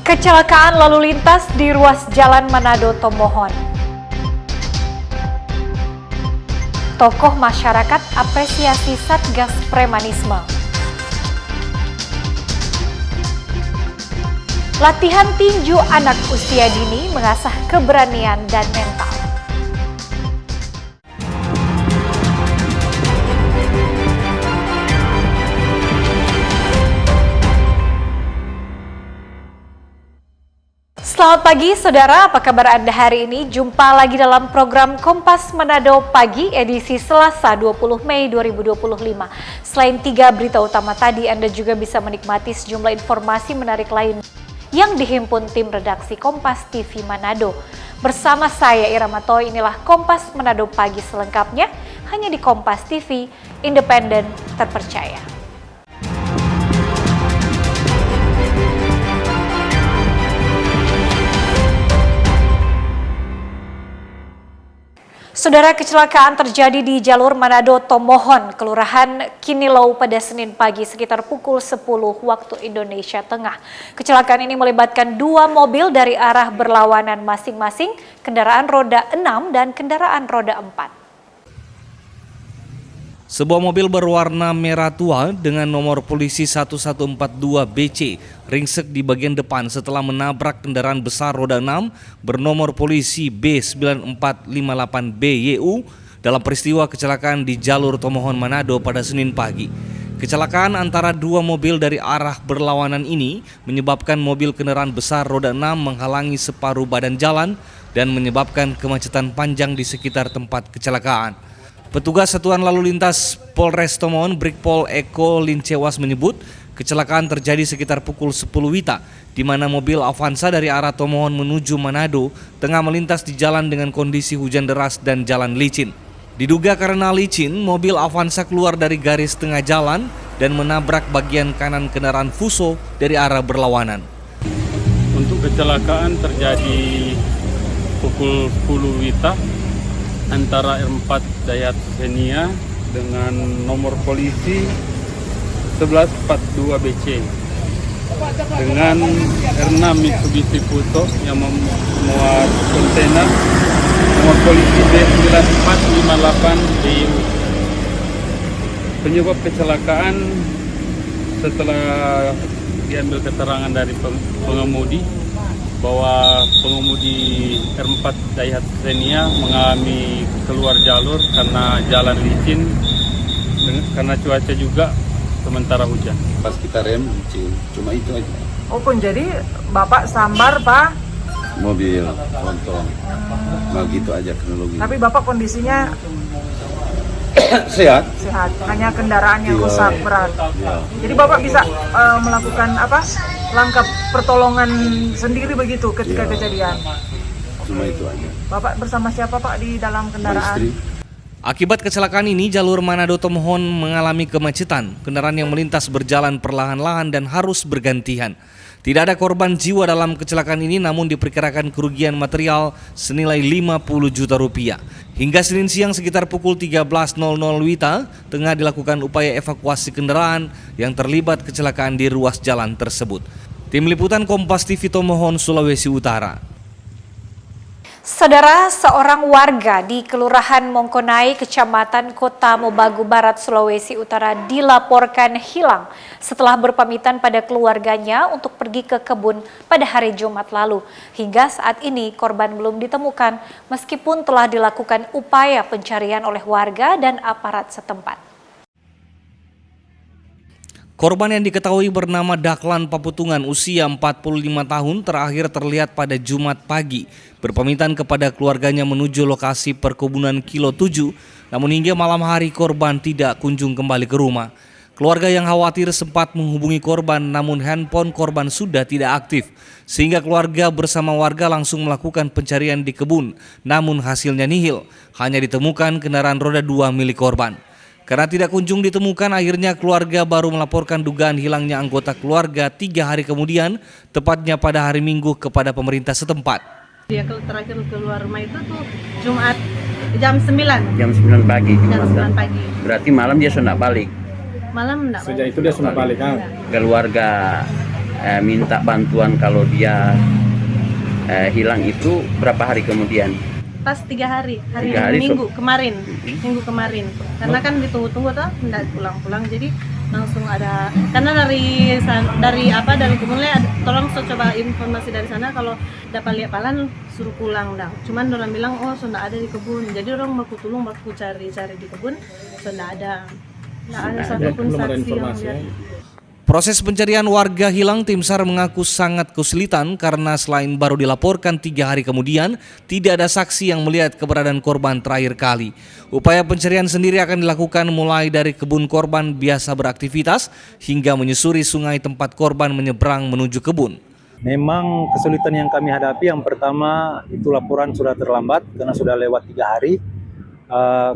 Kecelakaan lalu lintas di ruas Jalan Manado Tomohon. Tokoh masyarakat apresiasi Satgas Premanisme. Latihan tinju anak usia dini mengasah keberanian dan mental. Selamat pagi saudara, apa kabar Anda hari ini? Jumpa lagi dalam program Kompas Manado Pagi edisi Selasa 20 Mei 2025. Selain 3 berita utama tadi, Anda juga bisa menikmati sejumlah informasi menarik lain yang dihimpun tim redaksi Kompas TV Manado. Bersama saya Ira Matoy, inilah Kompas Manado Pagi selengkapnya hanya di Kompas TV, independen, terpercaya. Saudara, kecelakaan terjadi di jalur Manado Tomohon, Kelurahan Kinilau pada Senin pagi sekitar pukul 10 waktu Indonesia Tengah. Kecelakaan ini melibatkan 2 mobil dari arah berlawanan masing-masing, kendaraan roda 6 dan kendaraan roda 4. Sebuah mobil berwarna merah tua dengan nomor polisi 1142 BC ringsek di bagian depan setelah menabrak kendaraan besar roda 6 bernomor polisi B9458BYU dalam peristiwa kecelakaan di jalur Tomohon Manado pada Senin pagi. Kecelakaan antara 2 mobil dari arah berlawanan ini menyebabkan mobil kendaraan besar roda 6 menghalangi separuh badan jalan dan menyebabkan kemacetan panjang di sekitar tempat kecelakaan. Petugas Satuan Lalu Lintas Polres Tomohon Brigpol Eko Lincewas menyebut kecelakaan terjadi sekitar pukul 10 WITA di mana mobil Avanza dari arah Tomohon menuju Manado tengah melintas di jalan dengan kondisi hujan deras dan jalan licin. Diduga karena licin, mobil Avanza keluar dari garis tengah jalan dan menabrak bagian kanan kendaraan Fuso dari arah berlawanan. Untuk kecelakaan terjadi pukul 10 WITA antara R4 Dayat Xenia dengan nomor polisi 1142 BC dengan R6 Mitsubishi Fuso yang memuat kontainer nomor polisi B9458 BU. Penyebab kecelakaan setelah diambil keterangan dari pengemudi bahwa pengemudi R4 Dayat Xenia mengalami keluar jalur karena jalan licin karena cuaca juga sementara hujan. Pas kita rem licin, cuma itu aja. Oh pun jadi Bapak sambar Pak? Mobil, lontong, nah gitu aja kronologi. Tapi Bapak kondisinya Sehat? sehat, hanya kendaraan yang Iya. rusak berat. Ya, Jadi Bapak bisa melakukan langkah pertolongan sendiri begitu ketika Iya. kejadian. cuma itu aja. Bapak bersama siapa Pak di dalam Sama kendaraan? istri, Akibat kecelakaan ini, jalur Manado Tomohon mengalami kemacetan. Kendaraan yang melintas berjalan perlahan-lahan dan harus bergantian. Tidak ada korban jiwa dalam kecelakaan ini, namun diperkirakan kerugian material senilai 50 juta rupiah. Hingga Senin siang sekitar pukul 13.00 WITA, tengah dilakukan upaya evakuasi kendaraan yang terlibat kecelakaan di ruas jalan tersebut. Tim Liputan Kompas TV Tomohon, Sulawesi Utara. Saudara, seorang warga di Kelurahan Mongkonai, Kecamatan Kota Mobagu Barat, Sulawesi Utara dilaporkan hilang setelah berpamitan pada keluarganya untuk pergi ke kebun pada hari Jumat lalu. Hingga saat ini korban belum ditemukan meskipun telah dilakukan upaya pencarian oleh warga dan aparat setempat. Korban yang diketahui bernama Daklan Paputungan, usia 45 tahun, terakhir terlihat pada Jumat pagi berpamitan kepada keluarganya menuju lokasi perkebunan Kilo 7, namun hingga malam hari korban tidak kunjung kembali ke rumah. Keluarga yang khawatir sempat menghubungi korban, namun handphone korban sudah tidak aktif, sehingga keluarga bersama warga langsung melakukan pencarian di kebun, namun hasilnya nihil, hanya ditemukan kendaraan roda 2 milik korban. Karena tidak kunjung ditemukan, akhirnya keluarga baru melaporkan dugaan hilangnya anggota keluarga 3 hari kemudian, tepatnya pada hari Minggu kepada pemerintah setempat. Dia terakhir keluar rumah itu tuh Jumat jam 9. Jam 9 pagi. Jam 9 pagi. Berarti malam dia sudah balik. Malam enggak. Sejak itu dia sudah balik kan? Keluarga minta bantuan kalau dia hilang itu berapa hari kemudian? Pas 3 hari, 3 hari, minggu kemarin, karena kan ditunggu-tunggu tuh nggak pulang-pulang, jadi langsung ada, karena dari kebunnya tolong coba informasi dari sana, kalau dapat lihat palan suruh pulang dah. Cuman orang bilang sudah ada di kebun, jadi orang mau tolong cari di kebun, sudah ada, nggak ada satupun saksi yang lihat. Proses pencarian warga hilang tim SAR mengaku sangat kesulitan karena selain baru dilaporkan 3 hari kemudian, tidak ada saksi yang melihat keberadaan korban terakhir kali. Upaya pencarian sendiri akan dilakukan mulai dari kebun korban biasa beraktivitas hingga menyusuri sungai tempat korban menyeberang menuju kebun. Memang kesulitan yang kami hadapi yang pertama itu laporan sudah terlambat karena sudah lewat 3 hari.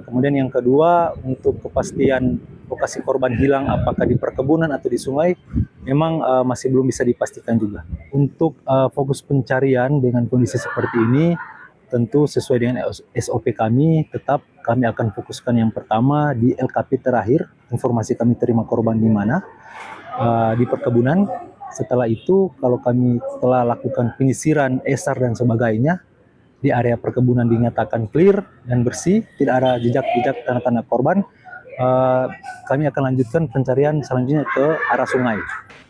Kemudian yang kedua untuk kepastian lokasi korban hilang apakah di perkebunan atau di sungai memang masih belum bisa dipastikan juga. Untuk fokus pencarian dengan kondisi seperti ini tentu sesuai dengan SOP kami, tetap kami akan fokuskan yang pertama di LKP terakhir, informasi kami terima korban di mana, di perkebunan. Setelah itu kalau kami telah lakukan penyisiran ESAR dan sebagainya, di area perkebunan dinyatakan clear dan bersih, tidak ada jejak-jejak tanda-tanda korban, kami akan lanjutkan pencarian selanjutnya ke arah sungai.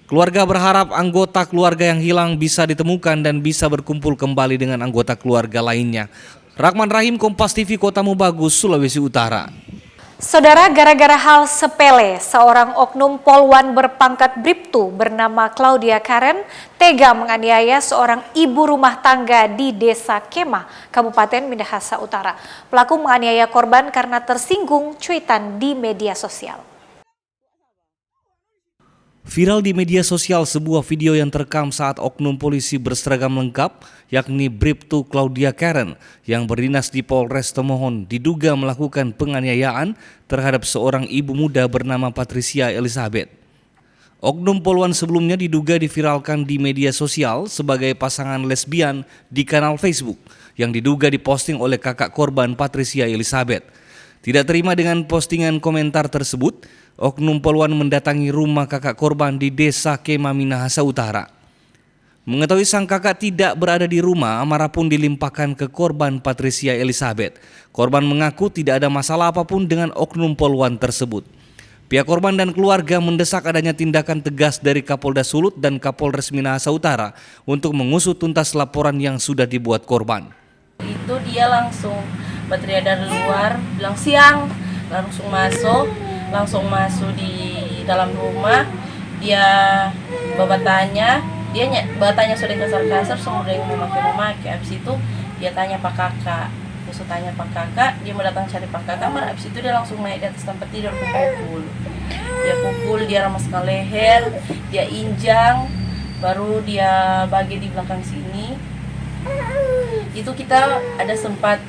Keluarga berharap anggota keluarga yang hilang bisa ditemukan dan bisa berkumpul kembali dengan anggota keluarga lainnya. Rahman Rahim, Kompas TV, Kota Mubagus, Sulawesi Utara. Saudara, gara-gara hal sepele, seorang oknum polwan berpangkat Bribtu bernama Claudia Karen tega menganiaya seorang ibu rumah tangga di Desa Kemah, Kabupaten Minahasa Utara. Pelaku menganiaya korban karena tersinggung cuitan di media sosial. Viral di media sosial sebuah video yang terekam saat oknum polisi berseragam lengkap, yakni Bribtu Claudia Karen yang berdinas di Polres Tomohon, diduga melakukan penganiayaan terhadap seorang ibu muda bernama Patricia Elizabeth. Oknum polwan sebelumnya diduga diviralkan di media sosial sebagai pasangan lesbian di kanal Facebook yang diduga diposting oleh kakak korban Patricia Elizabeth. Tidak terima dengan postingan komentar tersebut, oknum polwan mendatangi rumah kakak korban di Desa Kemah, Minahasa Utara. Mengetahui sang kakak tidak berada di rumah, amarah pun dilimpahkan ke korban Patricia Elizabeth. Korban mengaku tidak ada masalah apapun dengan oknum polwan tersebut. Pihak korban dan keluarga mendesak adanya tindakan tegas dari Kapolda Sulut dan Kapolres Minahasa Utara untuk mengusut tuntas laporan yang sudah dibuat korban. Itu dia langsung Patria dari luar bilang siang, langsung masuk di dalam rumah. Dia babatanya sudah kasar-kasar, semua yang memakai. Abis itu dia tanya Pak Kakak, dia mau datang cari Pak Kakak. Abis itu dia langsung naik di atas tempat tidur, pukul, dia ramaskan leher, dia injang, baru dia bagi di belakang sini. Itu kita ada sempat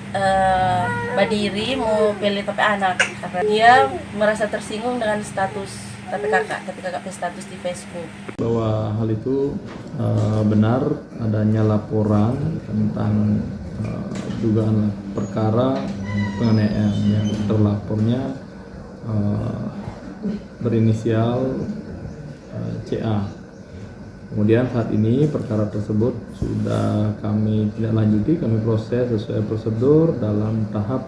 berdiri mau pilih tapi anak karena dia merasa tersinggung dengan status tapi kakak status di Facebook. Bahwa hal itu benar adanya laporan tentang dugaan perkara penganiayaan yang terlapornya berinisial CA. Kemudian saat ini perkara tersebut sudah kami tidak lanjuti, kami proses sesuai prosedur dalam tahap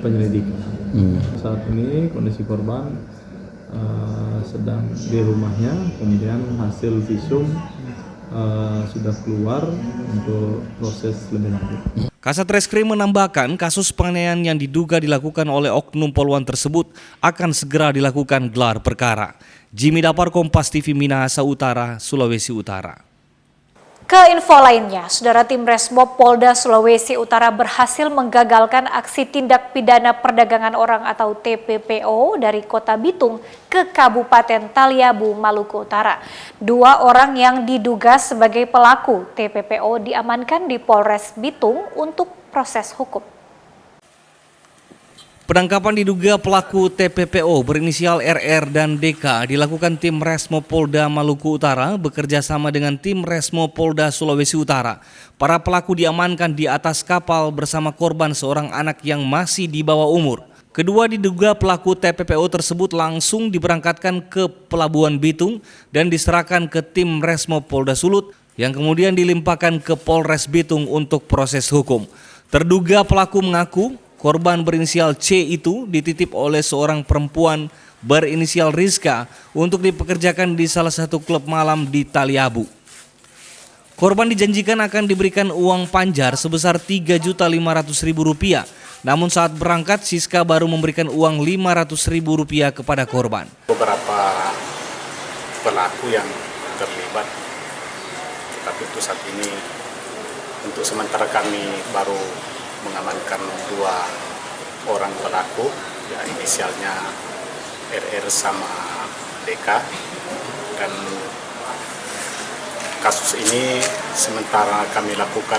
penyelidikan. Saat ini kondisi korban sedang di rumahnya, kemudian hasil visum sudah keluar untuk proses lebih lanjut. Kasat Reskrim menambahkan kasus penganiayaan yang diduga dilakukan oleh oknum polwan tersebut akan segera dilakukan gelar perkara. Jimmy Dapar, Kompas TV, Minahasa Utara, Sulawesi Utara. Ke info lainnya, Saudara, Tim Resmob Polda Sulawesi Utara berhasil menggagalkan aksi tindak pidana perdagangan orang atau TPPO dari Kota Bitung ke Kabupaten Taliabu, Maluku Utara. 2 orang yang diduga sebagai pelaku TPPO diamankan di Polres Bitung untuk proses hukum. Penangkapan diduga pelaku TPPO berinisial RR dan DK dilakukan tim Resmo Polda Maluku Utara bekerja sama dengan tim Resmo Polda Sulawesi Utara. Para pelaku diamankan di atas kapal bersama korban seorang anak yang masih di bawah umur. Kedua diduga pelaku TPPO tersebut langsung diberangkatkan ke Pelabuhan Bitung dan diserahkan ke tim Resmo Polda Sulut yang kemudian dilimpahkan ke Polres Bitung untuk proses hukum. Terduga pelaku mengaku korban berinisial C itu dititip oleh seorang perempuan berinisial Rizka untuk dipekerjakan di salah satu klub malam di Taliabu. Korban dijanjikan akan diberikan uang panjar sebesar Rp3.500.000. Namun saat berangkat, Siska baru memberikan uang Rp500.000 kepada korban. Beberapa pelaku yang terlibat, tetapi untuk saat ini, untuk sementara kami baru mengamankan 2 orang pelaku, ya inisialnya RR sama DK, dan kasus ini sementara kami lakukan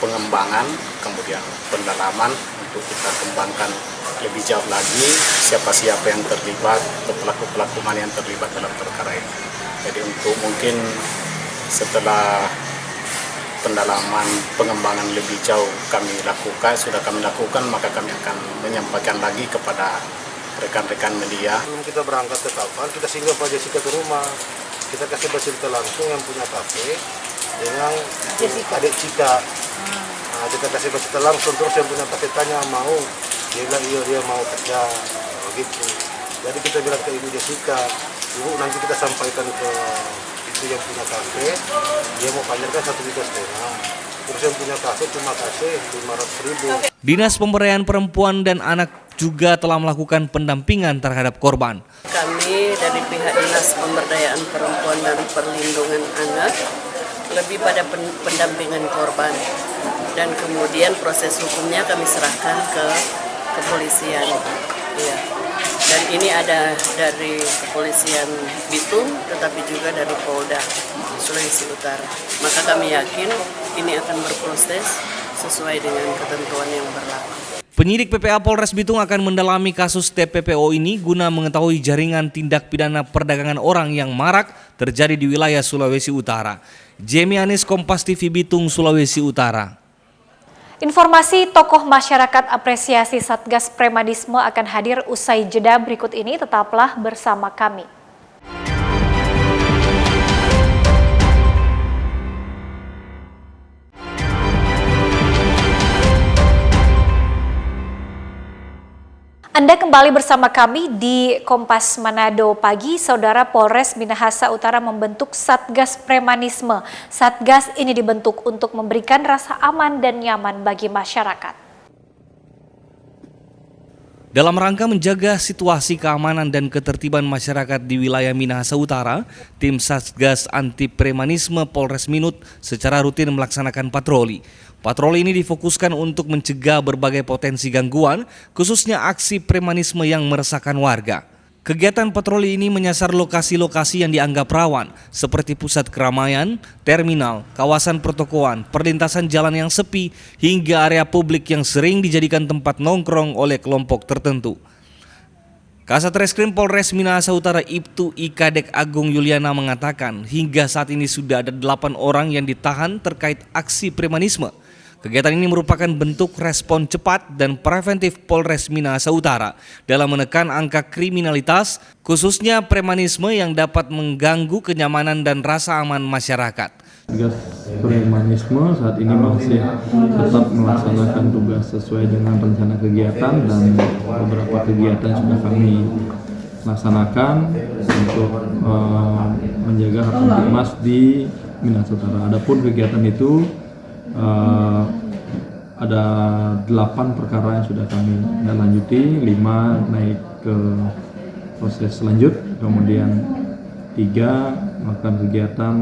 pengembangan, kemudian pendalaman untuk kita kembangkan lebih jauh lagi siapa-siapa yang terlibat atau pelaku-pelaku mana yang terlibat dalam perkara ini. Jadi untuk mungkin setelah pendalaman pengembangan lebih jauh sudah kami lakukan, maka kami akan menyampaikan lagi kepada rekan-rekan media. Sebelum kita berangkat ke kapal, kita singgah Pak Jessica ke rumah. Kita kasih bercerita langsung yang punya kafe dengan adik Cika. Nah, kita kasih bercerita langsung, terus yang punya kafe tanya mau, dia bilang iya dia mau kerja, begitu. Jadi kita bilang ke Ibu Jessica, Ibu nanti kita sampaikan ke itu yang punya kafe, dia mau panjarkan 1,5 juta. Terus yang punya kafe terima kasih 500.000. Dinas Pemberdayaan Perempuan dan Anak juga telah melakukan pendampingan terhadap korban. Kami dari pihak Dinas Pemberdayaan Perempuan dan Perlindungan Anak lebih pada pendampingan korban, dan kemudian proses hukumnya kami serahkan ke kepolisian. Ya. Dan ini ada dari kepolisian Bitung, tetapi juga dari Polda Sulawesi Utara. Maka kami yakin ini akan berproses sesuai dengan ketentuan yang berlaku. Penyidik PPA Polres Bitung akan mendalami kasus TPPO ini guna mengetahui jaringan tindak pidana perdagangan orang yang marak terjadi di wilayah Sulawesi Utara. Jamie Anis, Kompas TV Bitung, Sulawesi Utara. Informasi tokoh masyarakat apresiasi Satgas Premanisme akan hadir usai jeda berikut ini, tetaplah bersama kami. Anda kembali bersama kami di Kompas Manado Pagi. Saudara, Polres Minahasa Utara membentuk Satgas Premanisme. Satgas ini dibentuk untuk memberikan rasa aman dan nyaman bagi masyarakat. Dalam rangka menjaga situasi keamanan dan ketertiban masyarakat di wilayah Minahasa Utara, tim Satgas Anti Premanisme Polres Minut secara rutin melaksanakan patroli. Patroli ini difokuskan untuk mencegah berbagai potensi gangguan, khususnya aksi premanisme yang meresahkan warga. Kegiatan patroli ini menyasar lokasi-lokasi yang dianggap rawan, seperti pusat keramaian, terminal, kawasan pertokoan, perlintasan jalan yang sepi, hingga area publik yang sering dijadikan tempat nongkrong oleh kelompok tertentu. Kasat Reskrim Polres Minahasa Utara Ibtu Ikadek Agung Yuliana mengatakan, hingga saat ini sudah ada 8 orang yang ditahan terkait aksi premanisme. Kegiatan ini merupakan bentuk respon cepat dan preventif Polres Minahasa Utara dalam menekan angka kriminalitas, khususnya premanisme yang dapat mengganggu kenyamanan dan rasa aman masyarakat. Satgas Premanisme saat ini masih tetap melaksanakan tugas sesuai dengan rencana kegiatan, dan beberapa kegiatan sudah kami laksanakan untuk menjaga Hartimnas di Minahasa Utara. Adapun kegiatan itu ada 8 perkara yang sudah kami lanjuti, 5 naik ke proses lanjut, kemudian 3 melakukan kegiatan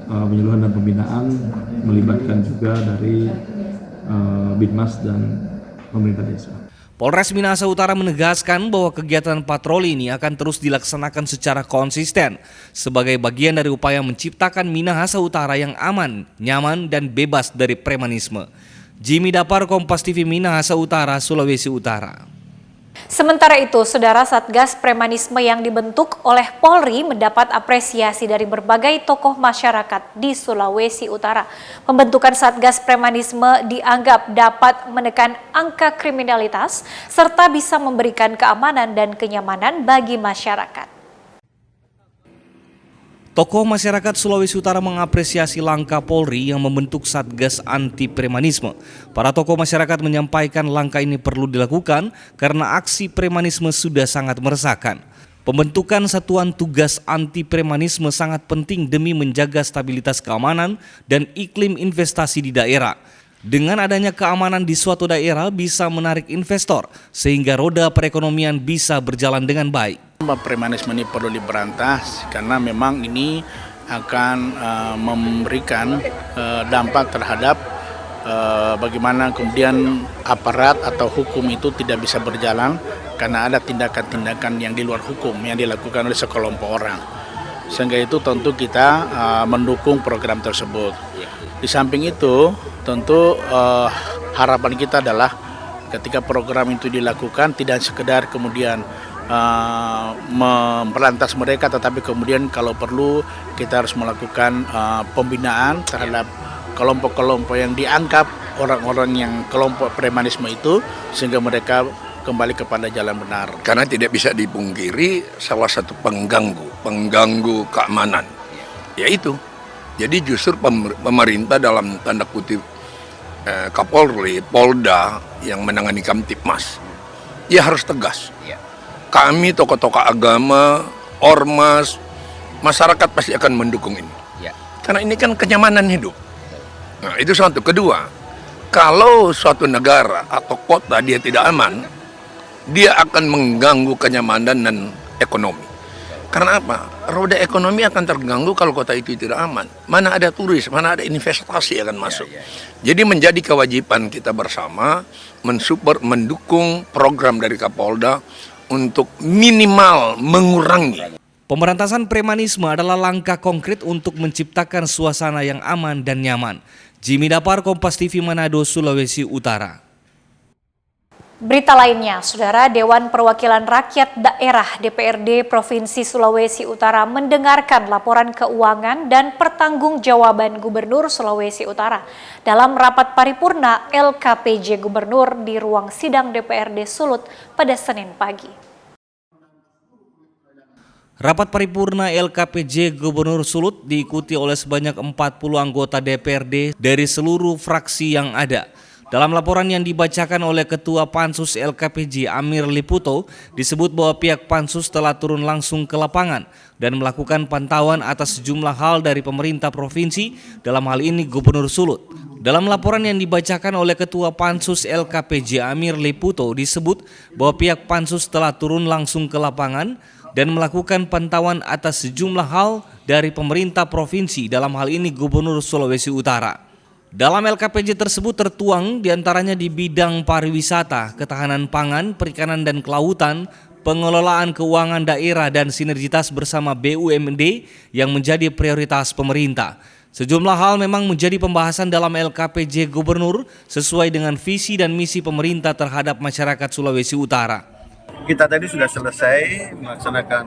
penyuluhan dan pembinaan melibatkan juga dari Binmas dan pemerintah desa. Polres Minahasa Utara menegaskan bahwa kegiatan patroli ini akan terus dilaksanakan secara konsisten sebagai bagian dari upaya menciptakan Minahasa Utara yang aman, nyaman, dan bebas dari premanisme. Jimmy Dapar, Kompas TV Minahasa Utara, Sulawesi Utara. Sementara itu, Saudara, Satgas Premanisme yang dibentuk oleh Polri mendapat apresiasi dari berbagai tokoh masyarakat di Sulawesi Utara. Pembentukan Satgas Premanisme dianggap dapat menekan angka kriminalitas serta bisa memberikan keamanan dan kenyamanan bagi masyarakat. Tokoh masyarakat Sulawesi Utara mengapresiasi langkah Polri yang membentuk Satgas Anti Premanisme. Para tokoh masyarakat menyampaikan langkah ini perlu dilakukan karena aksi premanisme sudah sangat meresahkan. Pembentukan Satuan Tugas Anti Premanisme sangat penting demi menjaga stabilitas keamanan dan iklim investasi di daerah. Dengan adanya keamanan di suatu daerah bisa menarik investor sehingga roda perekonomian bisa berjalan dengan baik. Premanisme ini perlu diberantas karena memang ini akan memberikan dampak terhadap bagaimana kemudian aparat atau hukum itu tidak bisa berjalan karena ada tindakan-tindakan yang di luar hukum yang dilakukan oleh sekelompok orang. Sehingga itu tentu kita mendukung program tersebut. Di samping itu tentu harapan kita adalah ketika program itu dilakukan tidak sekedar kemudian memberantas mereka, tetapi kemudian kalau perlu kita harus melakukan pembinaan terhadap kelompok-kelompok yang dianggap orang-orang yang kelompok premanisme itu sehingga mereka kembali kepada jalan benar. Karena tidak bisa dipungkiri salah satu pengganggu keamanan, yaitu jadi justru pemerintah dalam tanda kutip Kapolri, Polda yang menangani Kamtipmas, ya harus tegas. Kami tokoh-tokoh agama, ormas, masyarakat pasti akan mendukung ini. Karena ini kan kenyamanan hidup. Nah, itu satu. Kedua, kalau suatu negara atau kota dia tidak aman, dia akan mengganggu kenyamanan dan ekonomi. Karena apa? Roda ekonomi akan terganggu kalau kota itu tidak aman. Mana ada turis, mana ada investasi akan masuk. Jadi menjadi kewajiban kita bersama mensupport, mendukung program dari Kapolda untuk minimal mengurangi. Pemberantasan premanisme adalah langkah konkret untuk menciptakan suasana yang aman dan nyaman. Jimmy Dapar, Kompas TV Manado, Sulawesi Utara. Berita lainnya, Saudara, Dewan Perwakilan Rakyat Daerah DPRD Provinsi Sulawesi Utara mendengarkan laporan keuangan dan pertanggungjawaban Gubernur Sulawesi Utara dalam rapat paripurna LKPJ Gubernur di ruang sidang DPRD Sulut pada Senin pagi. Rapat paripurna LKPJ Gubernur Sulut diikuti oleh sebanyak 40 anggota DPRD dari seluruh fraksi yang ada. Dalam laporan yang dibacakan oleh Ketua Pansus LKPJ Amir Liputo, disebut bahwa pihak Pansus telah turun langsung ke lapangan dan melakukan pantauan atas sejumlah hal dari pemerintah provinsi, dalam hal ini Gubernur Sulut. Dalam laporan yang dibacakan oleh Ketua Pansus LKPJ Amir Liputo, disebut bahwa pihak Pansus telah turun langsung ke lapangan dan melakukan pantauan atas sejumlah hal dari pemerintah provinsi, dalam hal ini Gubernur Sulawesi Utara. Dalam LKPJ tersebut tertuang diantaranya di bidang pariwisata, ketahanan pangan, perikanan dan kelautan, pengelolaan keuangan daerah dan sinergitas bersama BUMD yang menjadi prioritas pemerintah. Sejumlah hal memang menjadi pembahasan dalam LKPJ Gubernur sesuai dengan visi dan misi pemerintah terhadap masyarakat Sulawesi Utara. Kita tadi sudah selesai melaksanakan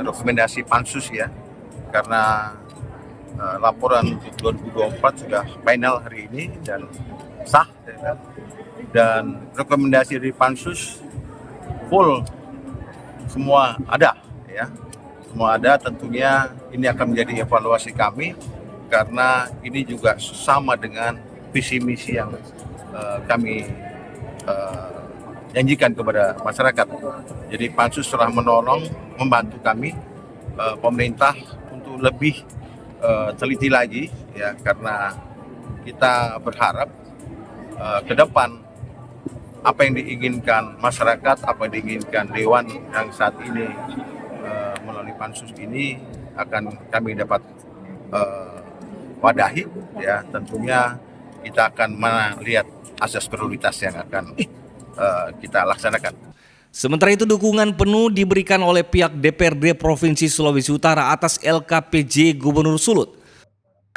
rekomendasi Pansus ya, karena laporan 2024 sudah final hari ini dan sah dan rekomendasi dari Pansus full semua ada ya, semua ada. Tentunya ini akan menjadi evaluasi kami karena ini juga sama dengan visi misi yang kami janjikan kepada masyarakat. Jadi Pansus telah menolong, membantu kami pemerintah untuk lebih teliti lagi ya, karena kita berharap ke depan apa yang diinginkan masyarakat, apa yang diinginkan Dewan yang saat ini melalui Pansus ini akan kami dapat wadahi ya. Tentunya kita akan melihat asas prioritas yang akan kita laksanakan. Sementara itu dukungan penuh diberikan oleh pihak DPRD Provinsi Sulawesi Utara atas LKPJ Gubernur Sulut.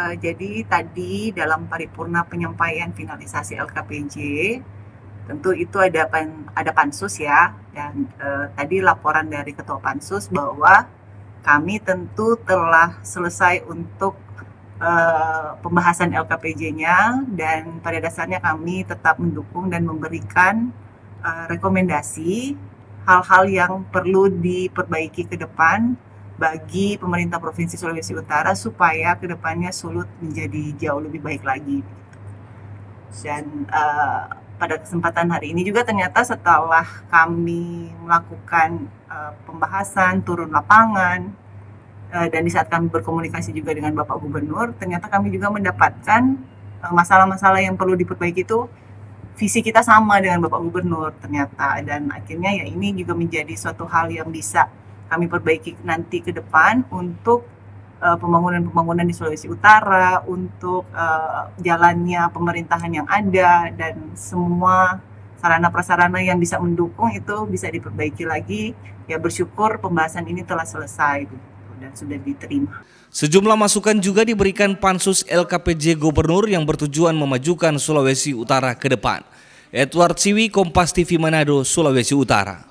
Jadi tadi dalam paripurna penyampaian finalisasi LKPJ Tentu itu ada pansus ya, dan tadi laporan dari Ketua Pansus bahwa kami tentu telah selesai untuk pembahasan LKPJ-nya, dan pada dasarnya kami tetap mendukung dan memberikan rekomendasi hal-hal yang perlu diperbaiki ke depan bagi pemerintah Provinsi Sulawesi Utara supaya ke depannya Sulut menjadi jauh lebih baik lagi. Dan pada kesempatan hari ini juga ternyata setelah kami melakukan pembahasan, turun lapangan, dan di saat kami berkomunikasi juga dengan Bapak Gubernur, ternyata kami juga mendapatkan masalah-masalah yang perlu diperbaiki itu visi kita sama dengan Bapak Gubernur ternyata, dan akhirnya ya ini juga menjadi suatu hal yang bisa kami perbaiki nanti ke depan untuk pembangunan-pembangunan di Sulawesi Utara, untuk jalannya pemerintahan yang ada, dan semua sarana-prasarana yang bisa mendukung itu bisa diperbaiki lagi. Ya bersyukur pembahasan ini telah selesai dan sudah diterima. Sejumlah masukan juga diberikan Pansus LKPJ Gubernur yang bertujuan memajukan Sulawesi Utara ke depan. Edward Siwi, Kompas TV Manado, Sulawesi Utara.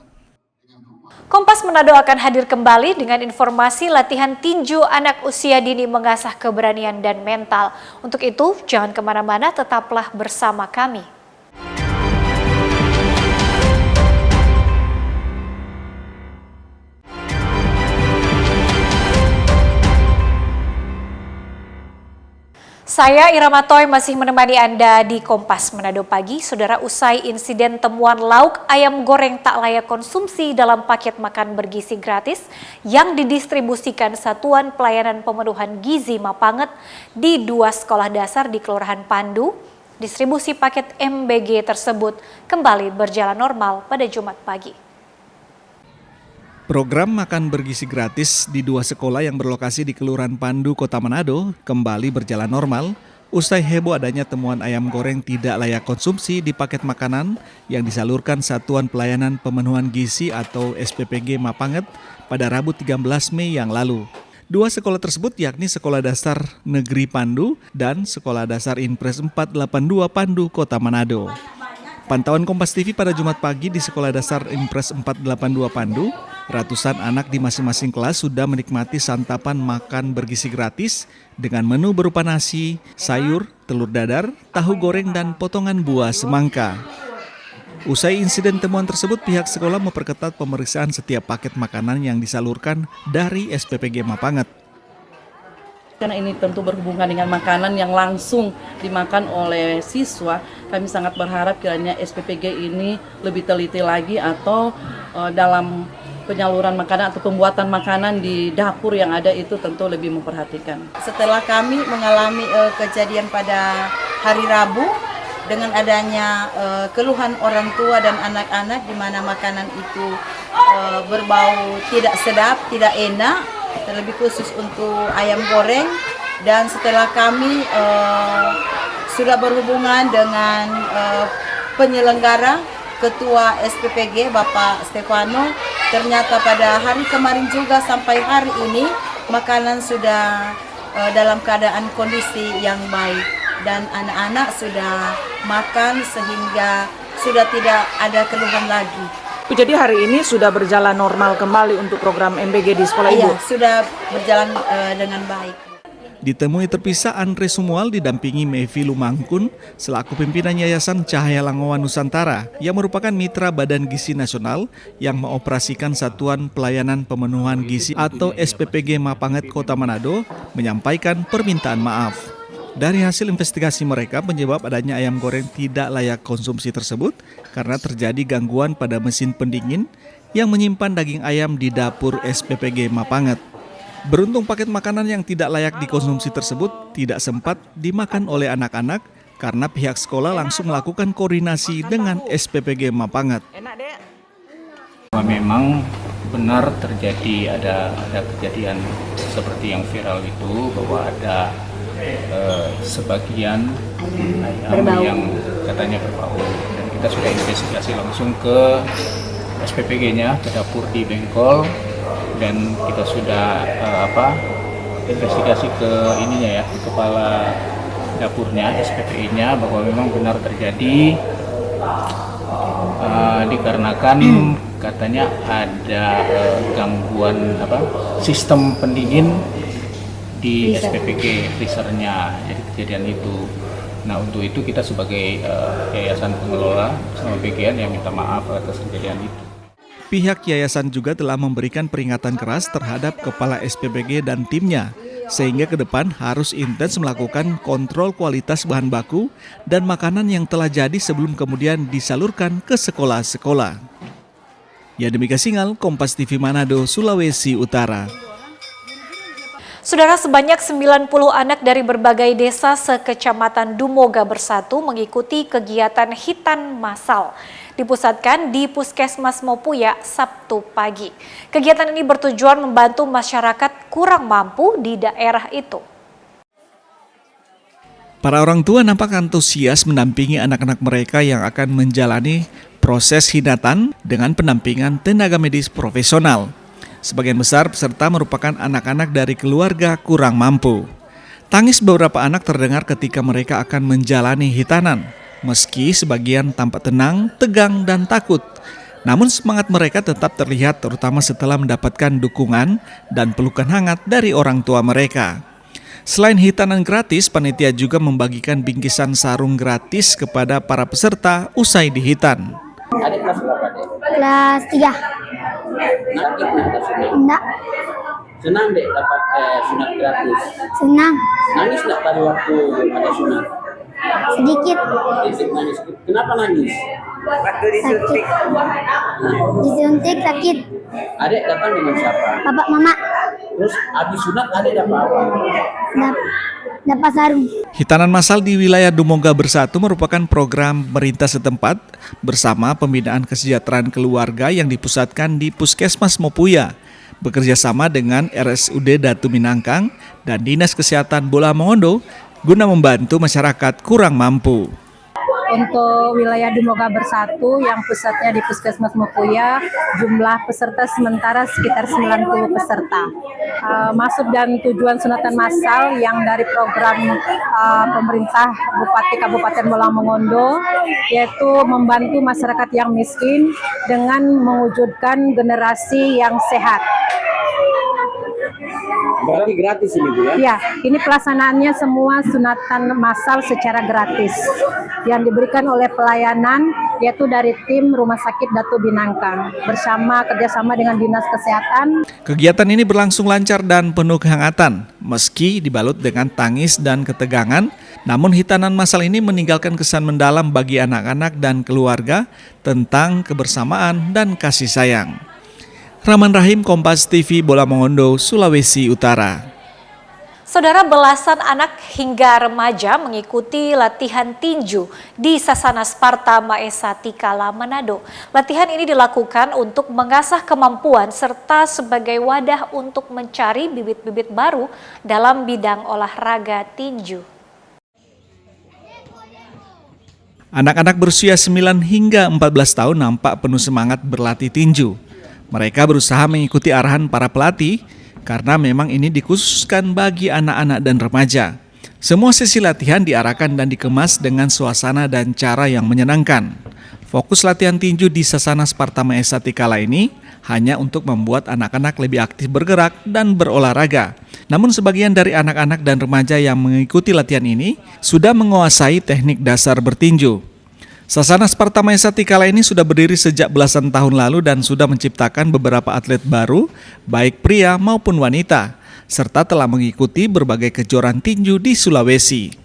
Kompas Manado akan hadir kembali dengan informasi latihan tinju anak usia dini mengasah keberanian dan mental. Untuk itu, jangan kemana-mana, tetaplah bersama kami. Saya Irama Toy masih menemani Anda di Kompas Manado Pagi. Saudara, usai insiden temuan lauk ayam goreng tak layak konsumsi dalam paket makan bergizi gratis yang didistribusikan Satuan Pelayanan Pemenuhan Gizi Mapanget di 2 sekolah dasar di Kelurahan Pandu, distribusi paket MBG tersebut kembali berjalan normal pada Jumat pagi. Program makan bergizi gratis di 2 sekolah yang berlokasi di Kelurahan Pandu, Kota Manado kembali berjalan normal usai heboh adanya temuan ayam goreng tidak layak konsumsi di paket makanan yang disalurkan Satuan Pelayanan Pemenuhan Gizi atau SPPG Mapanget pada Rabu 13 Mei yang lalu. 2 sekolah tersebut yakni Sekolah Dasar Negeri Pandu dan Sekolah Dasar Inpres 482 Pandu, Kota Manado. Pantauan Kompas TV pada Jumat pagi di Sekolah Dasar Inpres 482 Pandu, ratusan anak di masing-masing kelas sudah menikmati santapan makan bergizi gratis dengan menu berupa nasi, sayur, telur dadar, tahu goreng, dan potongan buah semangka. Usai insiden temuan tersebut, pihak sekolah memperketat pemeriksaan setiap paket makanan yang disalurkan dari SPPG Mapanget. Karena ini tentu berhubungan dengan makanan yang langsung dimakan oleh siswa, kami sangat berharap kiranya SPPG ini lebih teliti lagi atau dalam penyaluran makanan atau pembuatan makanan di dapur yang ada itu tentu lebih memperhatikan. Setelah kami mengalami kejadian pada hari Rabu dengan adanya keluhan orang tua dan anak-anak di mana makanan itu berbau tidak sedap, tidak enak, terlebih khusus untuk ayam goreng, dan setelah kami sudah berhubungan dengan penyelenggara, Ketua SPPG Bapak Stefano, ternyata pada hari kemarin juga sampai hari ini makanan sudah dalam keadaan kondisi yang baik dan anak-anak sudah makan sehingga sudah tidak ada keluhan lagi. Jadi hari ini sudah berjalan normal kembali untuk program MBG di sekolah Ibu? Iya, sudah berjalan dengan baik. Ditemui terpisah, Andre Sumual didampingi Mevi Lumangkun selaku pimpinan Yayasan Cahaya Langowan Nusantara yang merupakan mitra Badan Gizi Nasional yang mengoperasikan Satuan Pelayanan Pemenuhan Gizi atau SPPG Mapanget Kota Manado menyampaikan permintaan maaf. Dari hasil investigasi mereka, penyebab adanya ayam goreng tidak layak konsumsi tersebut karena terjadi gangguan pada mesin pendingin yang menyimpan daging ayam di dapur SPPG Mapanget. Beruntung paket makanan yang tidak layak dikonsumsi tersebut tidak sempat dimakan oleh anak-anak karena pihak sekolah langsung melakukan koordinasi dengan SPPG Mapanget. Memang benar terjadi ada kejadian seperti yang viral itu, bahwa ada sebagian ayam yang katanya berbau, dan kita sudah investigasi langsung ke SPPG-nya, ke dapur di Bengkol, dan kita sudah investigasi ke ininya ya, ke kepala dapurnya, SPPI-nya, bahwa memang benar terjadi dikarenakan katanya ada gangguan sistem pendingin di SPPG freezernya, jadi kejadian itu. Nah, untuk itu kita sebagai yayasan pengelola sama bagian yang minta maaf atas kejadian itu. Pihak yayasan juga telah memberikan peringatan keras terhadap kepala SPPG dan timnya, sehingga ke depan harus intens melakukan kontrol kualitas bahan baku dan makanan yang telah jadi sebelum kemudian disalurkan ke sekolah-sekolah. Ya, demikian Singal, Kompas TV Manado, Sulawesi Utara. Saudara, sebanyak 90 anak dari berbagai desa sekecamatan Dumoga Bersatu mengikuti kegiatan hitan massal. Dipusatkan di Puskesmas Mopuya Sabtu pagi. Kegiatan ini bertujuan membantu masyarakat kurang mampu di daerah itu. Para orang tua nampak antusias mendampingi anak-anak mereka yang akan menjalani proses hidatan dengan pendampingan tenaga medis profesional. Sebagian besar peserta merupakan anak-anak dari keluarga kurang mampu. Tangis beberapa anak terdengar ketika mereka akan menjalani hitanan. Meski sebagian tampak tenang, tegang, dan takut, namun semangat mereka tetap terlihat terutama setelah mendapatkan dukungan dan pelukan hangat dari orang tua mereka. Selain hitanan gratis, panitia juga membagikan bingkisan sarung gratis kepada para peserta usai dihitan. Adik kelas berapa, Dek? Kelas 3. Enggak. Senang, Dek, dapat sunat gratis? Senang. Nangis nggak pada waktu ada sunat? Sedikit. Nangis. Kenapa nangis? Sakit. Disuntik sakit. Adek datang dengan siapa? Bapak mama. Terus habis sunat adek dapat apa? Dapat sarung. Hitanan massal di wilayah Dumoga Bersatu merupakan program pemerintah setempat bersama Pembinaan Kesejahteraan Keluarga yang dipusatkan di Puskesmas Mopuya, bekerja sama dengan RSUD Datu Minangkang dan Dinas Kesehatan Bola Mongondo guna membantu masyarakat kurang mampu. Untuk wilayah Dumoga Bersatu yang pusatnya di Puskesmas Mopuya, jumlah peserta sementara sekitar 90 peserta. Maksud dan tujuan sunatan massal yang dari program pemerintah Bupati Kabupaten Bola Mongondo yaitu membantu masyarakat yang miskin dengan mewujudkan generasi yang sehat. Berarti gratis ini, Bu, ya? Ya, ini pelaksanaannya semua sunatan massal secara gratis yang diberikan oleh pelayanan yaitu dari tim Rumah Sakit Datu Binangkang bersama kerjasama dengan Dinas Kesehatan. Kegiatan ini berlangsung lancar dan penuh kehangatan, meski dibalut dengan tangis dan ketegangan. Namun hitanan massal ini meninggalkan kesan mendalam bagi anak-anak dan keluarga tentang kebersamaan dan kasih sayang. Rahman Rahim, Kompas TV, Bola Mongondo, Sulawesi Utara. Saudara, belasan anak hingga remaja mengikuti latihan tinju di Sasana Sparta Maesa Tikala, Manado. Latihan ini dilakukan untuk mengasah kemampuan serta sebagai wadah untuk mencari bibit-bibit baru dalam bidang olahraga tinju. Anak-anak berusia 9 hingga 14 tahun nampak penuh semangat berlatih tinju. Mereka berusaha mengikuti arahan para pelatih karena memang ini dikhususkan bagi anak-anak dan remaja. Semua sesi latihan diarahkan dan dikemas dengan suasana dan cara yang menyenangkan. Fokus latihan tinju di Sasana Sparta Maesa Tikala ini hanya untuk membuat anak-anak lebih aktif bergerak dan berolahraga. Namun sebagian dari anak-anak dan remaja yang mengikuti latihan ini sudah menguasai teknik dasar bertinju. Sasana Sparta Maesa Tikala ini sudah berdiri sejak belasan tahun lalu dan sudah menciptakan beberapa atlet baru, baik pria maupun wanita, serta telah mengikuti berbagai kejuaraan tinju di Sulawesi.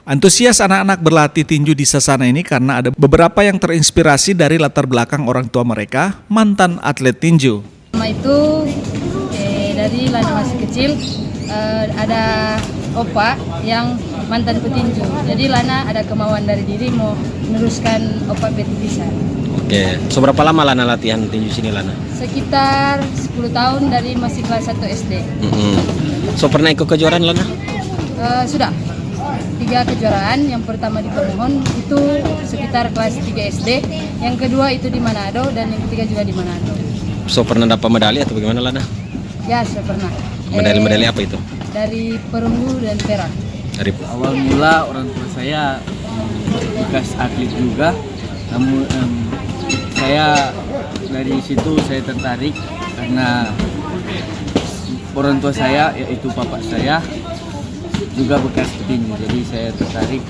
Antusias anak-anak berlatih tinju di Sasana ini karena ada beberapa yang terinspirasi dari latar belakang orang tua mereka, mantan atlet tinju. Itu dari Lana masih kecil ada opa yang mantan petinju. Jadi Lana ada kemauan dari diri mau meneruskan opa bisa. Oke, seberapa lama Lana latihan tinju sini Lana? Sekitar 10 tahun dari masih kelas 1 SD. So pernah ikut kejuaraan Lana? Sudah. 3 kejuaraan, yang pertama di Permohon itu sekitar kelas 3 SD, yang kedua itu di Manado dan yang ketiga juga di Manado. So pernah dapat medali atau bagaimana Lana? Ya, saya pernah. Medali-medali apa itu? Dari perunggu dan perak. Dari awal mula orang tua saya bekas atlet juga, Namun saya dari situ saya tertarik karena orang tua saya yaitu bapak saya juga bekas petinju, jadi saya tertarik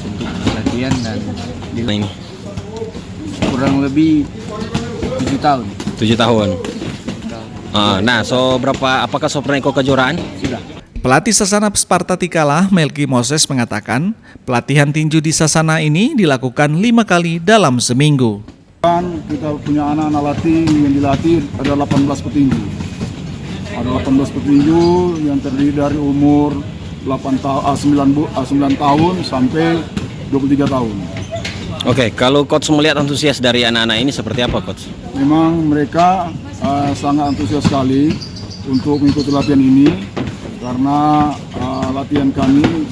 untuk latihan dan ini kurang lebih 7 tahun. 7 tahun. Nah, apakah so pernah ikut kejuaraan? Sudah. Pelatih Sasana Sparta Tikala, Melki Moses mengatakan, pelatihan tinju di Sasana ini dilakukan 5 kali dalam seminggu. Kita punya anak-anak latih yang dilatih ada 18 petinju. Ada 18 petinju yang terdiri dari umur 9 tahun sampai 23 tahun. Oke, kalau coach melihat antusias dari anak-anak ini seperti apa, coach? Memang mereka sangat antusias sekali untuk mengikuti latihan ini karena latihan kami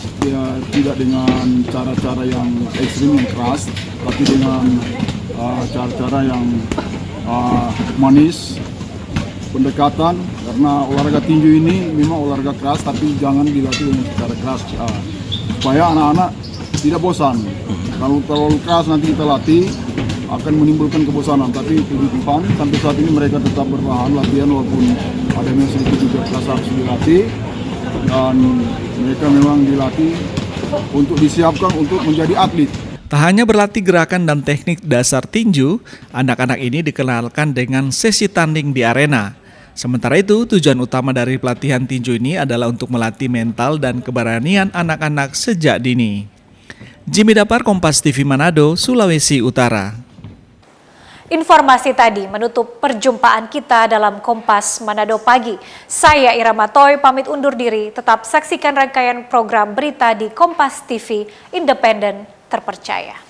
tidak dengan cara-cara yang ekstrim, yang keras, tapi dengan cara-cara yang manis, pendekatan, karena olahraga tinju ini memang olahraga keras tapi jangan dilatih dengan cara keras supaya anak-anak tidak bosan. Kalau terlalu keras nanti kita latih akan menimbulkan kebosanan, tapi puji Tuhan sampai saat ini mereka tetap bertahan latihan walaupun ada yang sedikit juga keras harus dilatih, dan mereka memang dilatih untuk disiapkan untuk menjadi atlet. Tak hanya berlatih gerakan dan teknik dasar tinju, anak-anak ini dikenalkan dengan sesi tanding di arena. Sementara itu, tujuan utama dari pelatihan tinju ini adalah untuk melatih mental dan keberanian anak-anak sejak dini. Jimmy Dapar, Kompas TV Manado, Sulawesi Utara. Informasi tadi menutup perjumpaan kita dalam Kompas Manado Pagi. Saya Irama Toy pamit undur diri. Tetap saksikan rangkaian program berita di Kompas TV, independen, terpercaya.